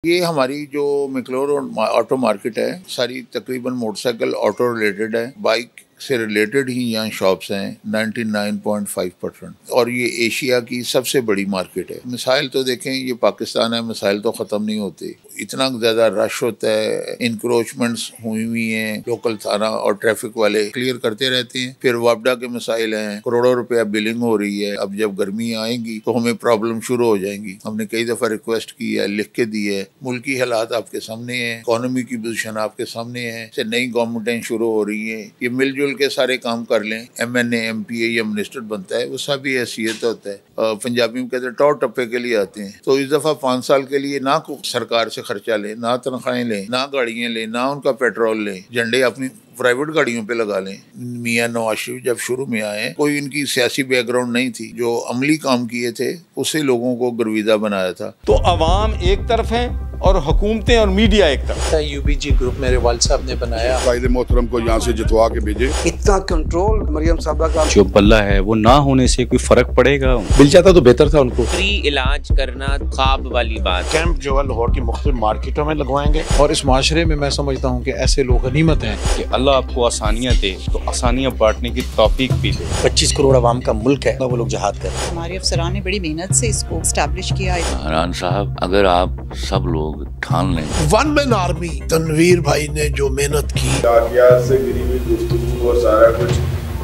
یہ ہماری جو میکلور آٹو مارکیٹ ہے ساری تقریباً موٹر سائیکل آٹو ریلیٹڈ ہے، بائک سے ریلیٹڈ ہی یہاں شاپس ہیں 99.5%، اور یہ ایشیا کی سب سے بڑی مارکیٹ ہے۔ مسائل تو دیکھیں، یہ پاکستان ہے، مسائل تو ختم نہیں ہوتے، اتنا زیادہ رش ہوتا ہے، انکروچمنٹس ہوئی ہیں، لوکل تھانہ اور ٹریفک والے کلیئر کرتے رہتے ہیں۔ پھر وابڈا کے مسائل ہیں، کروڑوں روپیہ بلنگ ہو رہی ہے، اب جب گرمی آئیں گی تو ہمیں پرابلم شروع ہو جائیں گی۔ ہم نے کئی دفعہ ریکویسٹ کی ہے، لکھ کے دی ہے، ملکی حالات آپ کے سامنے ہیں، اکانومی کی پوزیشن آپ کے سامنے ہے، سے نئی گورنمنٹیں شروع ہو رہی ہیں، یہ مل جل کے سارے کام کر لیں۔ M N A, M P A یا منسٹر بنتا ہے، وہ سب ہی حیثیت ہوتا ہے، پنجابی میں کہتے ہیں ٹور ٹپے کے لیے آتے ہیں۔ تو اس دفعہ 5 سال کے لیے نہ سرکار سے خرچہ لیں، نہ تنخواہیں لیں، نہ گاڑیاں لیں، نہ ان کا پیٹرول لیں، جھنڈے اپنی پرائیویٹ گاڑیوں پہ لگا لیں۔ میاں نواز شریف جب شروع میں آئے، کوئی ان کی سیاسی بیک گراؤنڈ نہیں تھی، جو عملی کام کیے تھے اسے لوگوں کو گرویدہ بنایا تھا۔ تو عوام ایک طرف ہیں اور حکومتیں اور میڈیا ایک طرف۔ یو بی جی گروپ میرے والد صاحب نے بنایا، قائد محترم کو یہاں سے جتوا کے بھیجے۔ اتنا کنٹرول مریم صاحبہ کا جو بلہ ہے وہ نہ ہونے سے کوئی فرق پڑے گا؟ مل جاتا تو بہتر تھا ان کو۔ فری علاج کرنا خواب والی بات۔ کیمپ جو ہے لاہور کی مختلف مارکیٹوں میں لگوائیں گے، اور اس معاشرے میں میں سمجھتا ہوں کہ ایسے لوگ غنیمت ہیں کہ اللہ آپ کو آسانیاں دے تو آسانیاں بانٹنے کی توفیق بھی دے۔ 25 کروڑ عوام کا ملک ہے، وہ لوگ جہاد کر رہے ہیں۔ ہمارے افسران نے بڑی محنت سے اس کو اسٹیبلش کیا ہے۔ حران صاحب، اگر آپ سب لوگ ٹھان لیں، ون مین آرمی، تنویر بھائی نے جو محنت کی، واقعات سے گری ہوئی گفتگو اور سارا کچھ،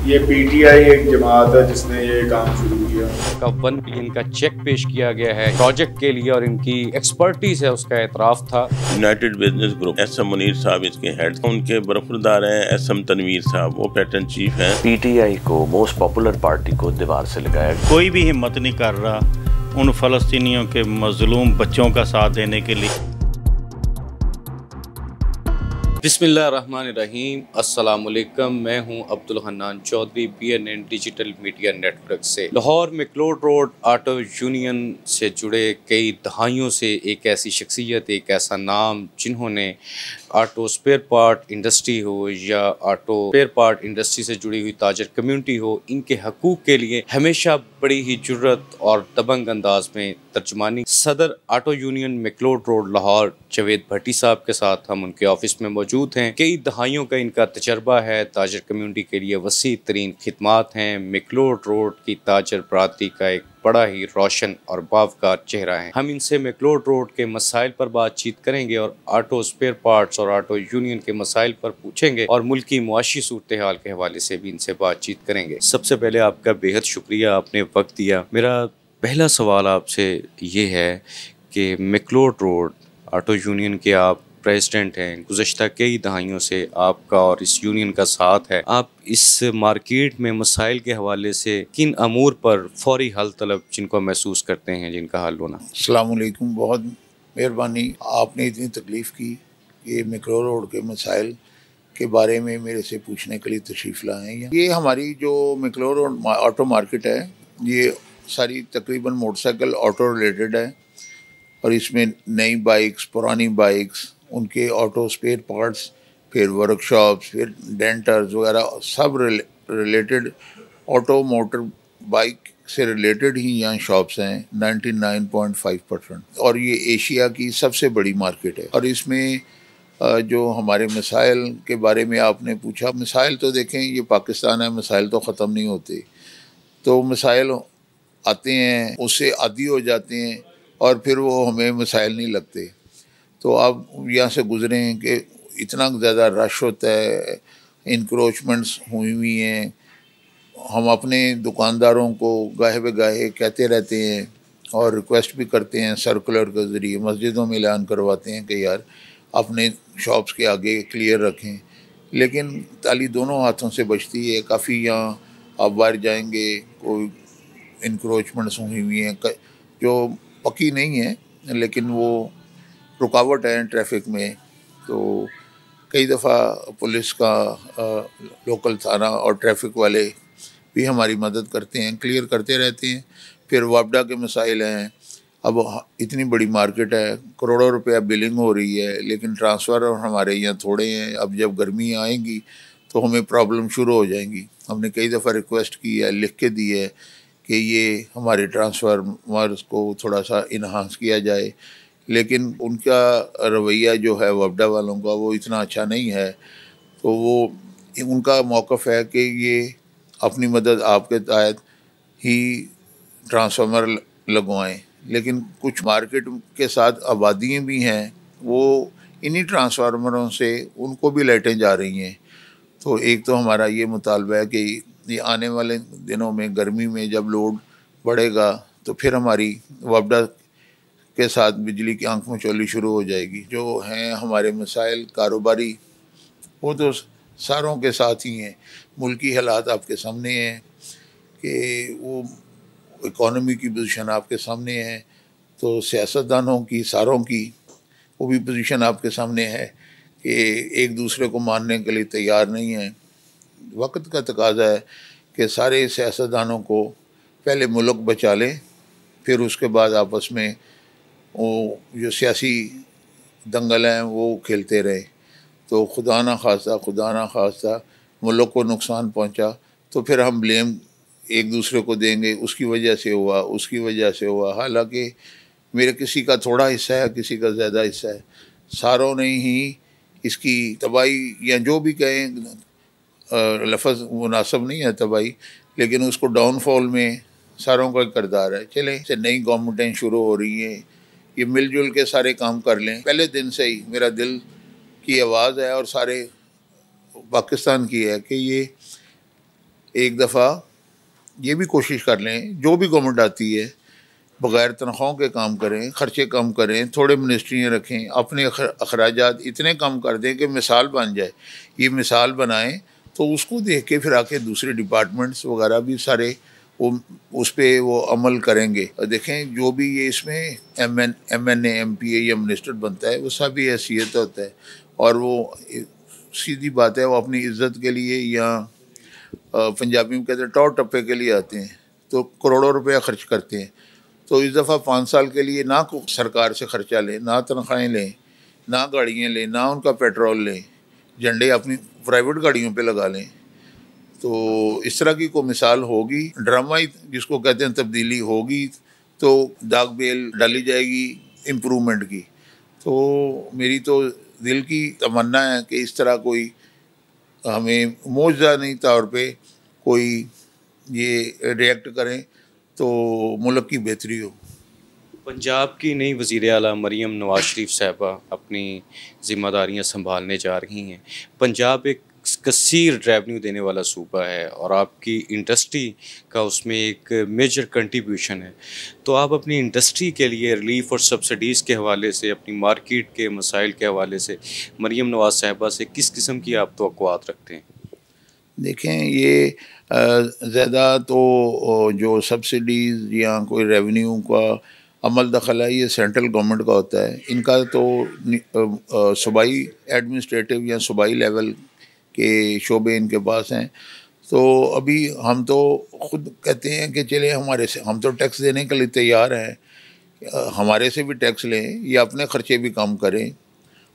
یہ پی ٹی آئی ایک جماعت ہے جس نے یہ کام شروع کیا۔ کا 1 بلین کا چیک پیش کیا گیا ہے پروجیکٹ کے لیے، اور ان کی ایکسپرٹیز ہے اس کا اعتراف تھا۔ United Business Group, S M Munir صاحب اس کے ہیڈ، ان کے برخوردار ہیں ایس ایم تنویر صاحب، وہ پیٹرن چیف ہیں۔ پی ٹی آئی کو، موسٹ پاپولر پارٹی کو دیوار سے لگایا۔ کوئی بھی ہمت نہیں کر رہا ان فلسطینیوں کے مظلوم بچوں کا ساتھ دینے کے لیے۔ بسم اللہ الرحمن الرحیم، السلام علیکم، میں ہوں Abdul Hannan Chaudhry, BNN digital media network سے۔ Lahore McLeod road auto union سے جڑے کئی دہائیوں سے ایک ایسی شخصیت، ایک ایسا نام جنہوں نے آٹو اسپیئر پارٹ انڈسٹری ہو یا آٹو اسپیئر پارٹ انڈسٹری سے جڑی ہوئی تاجر کمیونٹی ہو، ان کے حقوق کے لیے ہمیشہ بڑی ہی جرت اور دبنگ انداز میں ترجمانی۔ صدر auto union McLeod road Lahore Javed Bhatti sahib کے ساتھ ہم ان کے آفس میں موجود ہیں۔ کئی دہائیوں کا ان کا تجربہ ہے، تاجر کمیونٹی کے لیے وسیع ترین خدمات ہیں۔ میکلوڈ روڈ کی تاجر برادری کا ایک بڑا ہی روشن اور باوقار چہرہ ہے۔ ہم ان سے میکلوڈ روڈ کے مسائل پر بات چیت کریں گے اور آٹو اسپیئر پارٹس اور آٹو یونین کے مسائل پر پوچھیں گے، اور ملکی معاشی صورتحال کے حوالے سے بھی ان سے بات چیت کریں گے۔ سب سے پہلے آپ کا بے حد شکریہ، آپ نے وقت دیا۔ میرا پہلا سوال آپ سے یہ ہے کہ میکلوڈ روڈ آٹو یونین کے آپ پریزیڈنٹ ہیں، گزشتہ کئی دہائیوں سے آپ کا اور اس یونین کا ساتھ ہے۔ آپ اس مارکیٹ میں مسائل کے حوالے سے کن امور پر فوری حل طلب جن کو محسوس کرتے ہیں، جن کا حل ہونا؟ السلام علیکم، بہت مہربانی، آپ نے اتنی تکلیف کی کہ میکلور روڈ کے مسائل کے بارے میں میرے سے پوچھنے کے لیے تشریف لائے ہیں۔ یہ ہماری جو میکلور روڈ آٹو مارکیٹ ہے، یہ ساری تقریباً موٹر سائیکل آٹو ریلیٹڈ ہے، اور اس میں نئی بائکس، پرانی بائکس، ان کے آٹو اسپیئر پارٹس، پھر ورک شاپس، پھر ڈینٹرز وغیرہ سب ریلیٹڈ، آٹو موٹر بائک سے ریلیٹڈ ہی یہاں شاپس ہیں 99.5%، اور یہ ایشیا کی سب سے بڑی مارکیٹ ہے۔ اور اس میں جو ہمارے مسائل کے بارے میں آپ نے پوچھا، مسائل تو دیکھیں، یہ پاکستان ہے، مسائل تو ختم نہیں ہوتے، تو مسائل آتے ہیں، اس سے عادی ہو جاتے ہیں، اور پھر وہ ہمیں مسائل نہیں لگتے۔ تو آپ یہاں سے گزریں کہ اتنا زیادہ رش ہوتا ہے، انکروچمنٹس ہوئی ہیں، ہم اپنے دکانداروں کو گاہے بے گاہے کہتے رہتے ہیں اور ریکویسٹ بھی کرتے ہیں، سرکولر کے ذریعے مسجدوں میں اعلان کرواتے ہیں کہ یار اپنے شاپس کے آگے کلیئر رکھیں، لیکن تالی دونوں ہاتھوں سے بچتی ہے۔ کافی یہاں آپ باہر جائیں گے، کوئی انکروچمنٹس ہوئی ہیں جو پکی نہیں ہیں، لیکن وہ رکاوٹ ہے ٹریفک میں۔ تو کئی دفعہ پولیس کا، لوکل تھانہ اور ٹریفک والے بھی ہماری مدد کرتے ہیں، کلیئر کرتے رہتے ہیں۔ پھر وابڈا کے مسائل ہیں، اب اتنی بڑی مارکیٹ ہے، کروڑوں روپیہ بلنگ ہو رہی ہے، لیکن ٹرانسفر ہمارے یہاں تھوڑے ہیں، اب جب گرمی آئیں گی تو ہمیں پرابلم شروع ہو جائیں گی۔ ہم نے کئی دفعہ ریکویسٹ کی ہے، لکھ کے دی ہے کہ یہ ہمارے ٹرانسفارمرز کو تھوڑا سا انہانس کیا جائے، لیکن ان کا رویہ جو ہے وفدہ والوں کا وہ اتنا اچھا نہیں ہے، تو وہ ان کا موقف ہے کہ یہ اپنی مدد آپ کے تحت ہی ٹرانسفارمر لگوائیں، لیکن کچھ مارکیٹ کے ساتھ آبادیاں بھی ہیں، وہ انہی ٹرانسفارمروں سے ان کو بھی لائٹیں جا رہی ہیں۔ تو ایک تو ہمارا یہ مطالبہ ہے کہ یہ آنے والے دنوں میں گرمی میں جب لوڈ بڑھے گا تو پھر ہماری وفدہ کے ساتھ بجلی کی آنکھ مچولی شروع ہو جائے گی۔ جو ہیں ہمارے مسائل کاروباری، وہ تو ساروں کے ساتھ ہی ہیں، ملکی حالات آپ کے سامنے ہیں کہ وہ اکانومی کی پوزیشن آپ کے سامنے ہے، تو سیاستدانوں کی ساروں کی وہ بھی پوزیشن آپ کے سامنے ہے کہ ایک دوسرے کو ماننے کے لیے تیار نہیں ہیں۔ وقت کا تقاضا ہے کہ سارے سیاستدانوں کو پہلے ملک بچا لیں، پھر اس کے بعد آپس میں وہ جو سیاسی دنگل ہیں وہ کھیلتے رہے۔ تو خدا نہ خواستہ ملک کو نقصان پہنچا تو پھر ہم بلیم ایک دوسرے کو دیں گے، اس کی وجہ سے ہوا، اس کی وجہ سے ہوا، حالانکہ میرے کسی کا تھوڑا حصہ ہے، کسی کا زیادہ حصہ ہے، ساروں نے ہی اس کی تباہی، یا جو بھی کہیں لفظ مناسب نہیں ہے تباہی، لیکن اس کو ڈاؤن فال میں ساروں کا کردار ہے۔ چلیں نئی گورنمنٹیں شروع ہو رہی ہیں، یہ مل جل کے سارے کام کر لیں۔ پہلے دن سے ہی میرا دل کی آواز ہے اور سارے پاکستان کی ہے کہ یہ ایک دفعہ یہ بھی کوشش کر لیں، جو بھی گورنمنٹ آتی ہے بغیر تنخواہوں کے کام کریں، خرچے کم کریں، تھوڑے منسٹریاں رکھیں، اپنے اخراجات اتنے کم کر دیں کہ مثال بن جائے۔ یہ مثال بنائیں تو اس کو دیکھ کے پھر آ کے دوسرے ڈپارٹمنٹس وغیرہ بھی سارے وہ اس پہ وہ عمل کریں گے۔ دیکھیں جو بھی یہ اس میں M N A M P A یا منسٹر بنتا ہے وہ سب ہی حیثیت ہوتا ہے، اور وہ سیدھی بات ہے وہ اپنی عزت کے لیے یا پنجابی میں کہتے ہیں ٹور ٹپے کے لیے آتے ہیں، تو کروڑوں روپیہ خرچ کرتے ہیں۔ تو اس دفعہ 5 سال کے لیے نہ سرکار سے خرچہ لیں، نہ تنخواہیں لیں، نہ گاڑیاں لیں، نہ ان کا پیٹرول لیں، جھنڈے اپنی پرائیویٹ گاڑیوں پہ لگا لیں۔ تو اس طرح کی کوئی مثال ہوگی، ڈرامہ جس کو کہتے ہیں تبدیلی ہوگی، تو داغ بیل ڈالی جائے گی امپرومنٹ کی۔ تو میری تو دل کی تمنا ہے کہ اس طرح کوئی ہمیں معجزہ نہیں طور پہ کوئی یہ ریئیکٹ کریں تو ملک کی بہتری ہو۔ پنجاب کی نئی وزیر اعلیٰ مریم نواز شریف صاحبہ اپنی ذمہ داریاں سنبھالنے جا رہی ہیں۔ پنجاب ایک کثیر ریونیو دینے والا صوبہ ہے اور آپ کی انڈسٹری کا اس میں ایک میجر کنٹریبیوشن ہے، تو آپ اپنی انڈسٹری کے لیے ریلیف اور سبسڈیز کے حوالے سے، اپنی مارکیٹ کے مسائل کے حوالے سے مریم نواز صاحبہ سے کس قسم کی آپ توقعات رکھتے ہیں؟ دیکھیں یہ زیادہ تو جو سبسڈیز یا کوئی ریونیو کا عمل دخل ہے یہ سینٹرل گورنمنٹ کا ہوتا ہے۔ ان کا تو صوبائی ایڈمنسٹریٹو یا صوبائی لیول کے شعبے ان کے پاس ہیں۔ تو ابھی ہم تو خود کہتے ہیں کہ چلے ہمارے سے، ہم تو ٹیکس دینے کے لیے تیار ہیں، ہمارے سے بھی ٹیکس لیں یا اپنے خرچے بھی کم کریں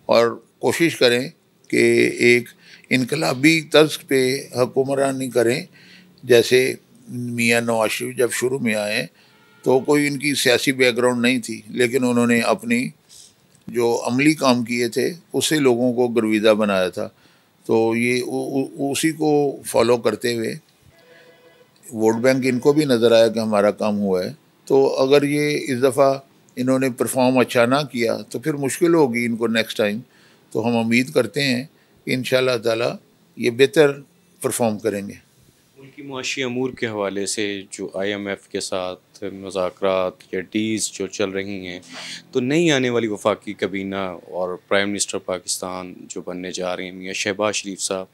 اور کوشش کریں کہ ایک انقلابی طرز پہ حکمرانی کریں۔ جیسے میاں نواز شریف جب شروع میں آئے تو کوئی ان کی سیاسی بیک گراؤنڈ نہیں تھی، لیکن انہوں نے اپنی جو عملی کام کیے تھے اس سے لوگوں کو گرویدہ بنایا تھا۔ تو یہ اسی کو فالو کرتے ہوئے ووٹ بینک ان کو بھی نظر آیا کہ ہمارا کام ہوا ہے، تو اگر یہ اس دفعہ انہوں نے پرفارم اچھا نہ کیا تو پھر مشکل ہوگی ان کو نیکسٹ ٹائم۔ تو ہم امید کرتے ہیں کہ انشاءاللہ تعالی یہ بہتر پرفارم کریں گے۔ ملکی معاشی امور کے حوالے سے جو آئی ایم ایف کے ساتھ مذاکرات یا ڈیز جو چل رہی ہیں، تو نئی آنے والی وفاقی کابینہ اور پرائم منسٹر پاکستان جو بننے جا رہے ہیں میاں شہباز شریف صاحب،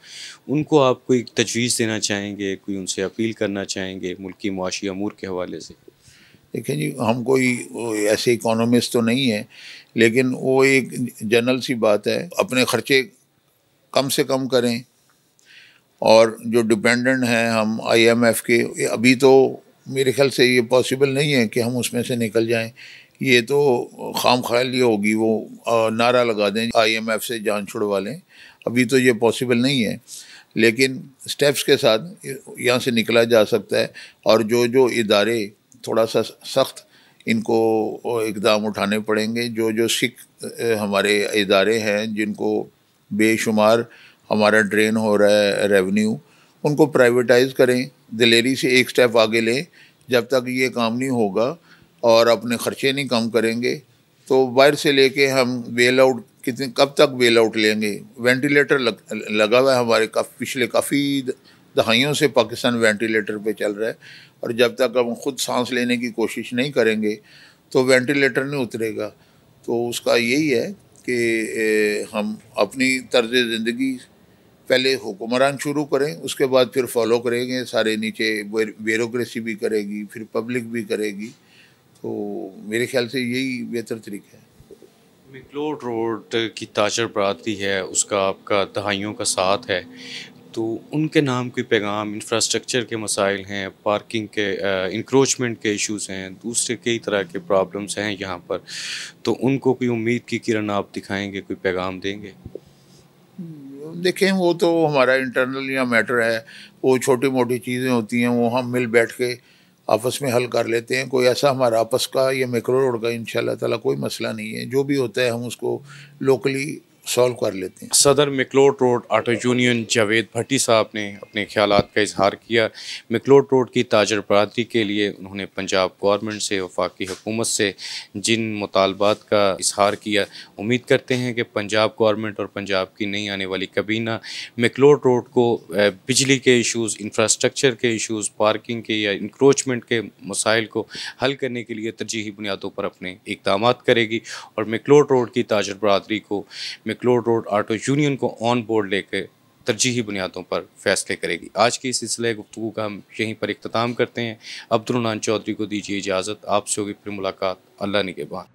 ان کو آپ کوئی تجویز دینا چاہیں گے، کوئی ان سے اپیل کرنا چاہیں گے ملکی معاشی امور کے حوالے سے؟ دیکھیں جی، ہم کوئی ایسے اکانومسٹ تو نہیں ہیں، لیکن وہ ایک جنرل سی بات ہے، اپنے خرچے کم سے کم کریں، اور جو ڈپینڈنٹ ہیں ہم آئی ایم ایف کے، ابھی تو میرے خیال سے یہ پاسبل نہیں ہے کہ ہم اس میں سے نکل جائیں۔ یہ تو خام خیالی ہوگی، وہ نعرہ لگا دیں آئی ایم ایف سے جان چھڑوا لیں، ابھی تو یہ پاسبل نہیں ہے، لیکن سٹیپس کے ساتھ یہاں سے نکلا جا سکتا ہے۔ اور جو ادارے تھوڑا سا سخت ان کو اقدام اٹھانے پڑیں گے. جو سکھ ہمارے ادارے ہیں جن کو بے شمار ہمارا ڈرین ہو رہا ہے ریونیو، ان کو پرائیویٹائز کریں، دلیری سے ایک سٹیپ آگے لیں. جب تک یہ کام نہیں ہوگا اور اپنے خرچے نہیں کم کریں گے تو باہر سے لے کے ہم بیل آؤٹ کب تک بیل آؤٹ لیں گے؟ وینٹیلیٹر لگا ہوا ہے ہمارے، پچھلے کافی دہائیوں سے پاکستان وینٹیلیٹر پہ چل رہا ہے، اور جب تک ہم خود سانس لینے کی کوشش نہیں کریں گے تو وینٹیلیٹر نہیں اترے گا. تو اس کا یہی ہے کہ ہم اپنی طرز زندگی پہلے حکمران شروع کریں، اس کے بعد پھر فالو کریں گے سارے، نیچے بیوروکریسی بھی کرے گی، پھر پبلک بھی کرے گی. تو میرے خیال سے یہی بہتر طریقہ ہے. میکلوڈ روڈ کی تاجر برادری ہے، اس کا آپ کا دہائیوں کا ساتھ ہے، تو ان کے نام کوئی پیغام، انفراسٹرکچر کے مسائل ہیں، پارکنگ کے انکروچمنٹ کے ایشوز ہیں، دوسرے کئی طرح کے پرابلمس ہیں یہاں پر، تو ان کو کوئی امید کی کرن آپ دکھائیں گے، کوئی پیغام دیں گے؟ دیکھیں وہ تو ہمارا انٹرنل یا میٹر ہے، وہ چھوٹی موٹی چیزیں ہوتی ہیں، وہ ہم مل بیٹھ کے آپس میں حل کر لیتے ہیں. کوئی ایسا ہمارا آپس کا یا میکرو روڈ کا انشاءاللہ تعالیٰ کوئی مسئلہ نہیں ہے. جو بھی ہوتا ہے ہم اس کو لوکلی سالو کر لیتے ہیں. صدر McLeod road auto union Javed Bhatti sahib نے اپنے خیالات کا اظہار کیا. میکلوڈ روڈ کی تاجر برادری کے لیے انہوں نے پنجاب گورنمنٹ سے، وفاقی حکومت سے جن مطالبات کا اظہار کیا، امید کرتے ہیں کہ پنجاب گورنمنٹ اور پنجاب کی نئی آنے والی کابینہ میکلوڈ روڈ کو بجلی کے ایشوز، انفراسٹرکچر کے ایشوز، پارکنگ کے یا انکروچمنٹ کے مسائل کو حل کرنے کے لیے ترجیحی بنیادوں پر اپنے اقدامات کرے گی، اور میکلوڈ روڈ کی تاجر برادری کو میکلوڈ روڈ آٹو یونین کو آن بورڈ لے کے ترجیحی بنیادوں پر فیصلے کرے گی. آج کی اس سلسلے گفتگو کا ہم یہیں پر اختتام کرتے ہیں. عبدالحنان چودھری کو دیجیے اجازت، آپ سے ہوگی پھر ملاقات. اللہ نگہبان.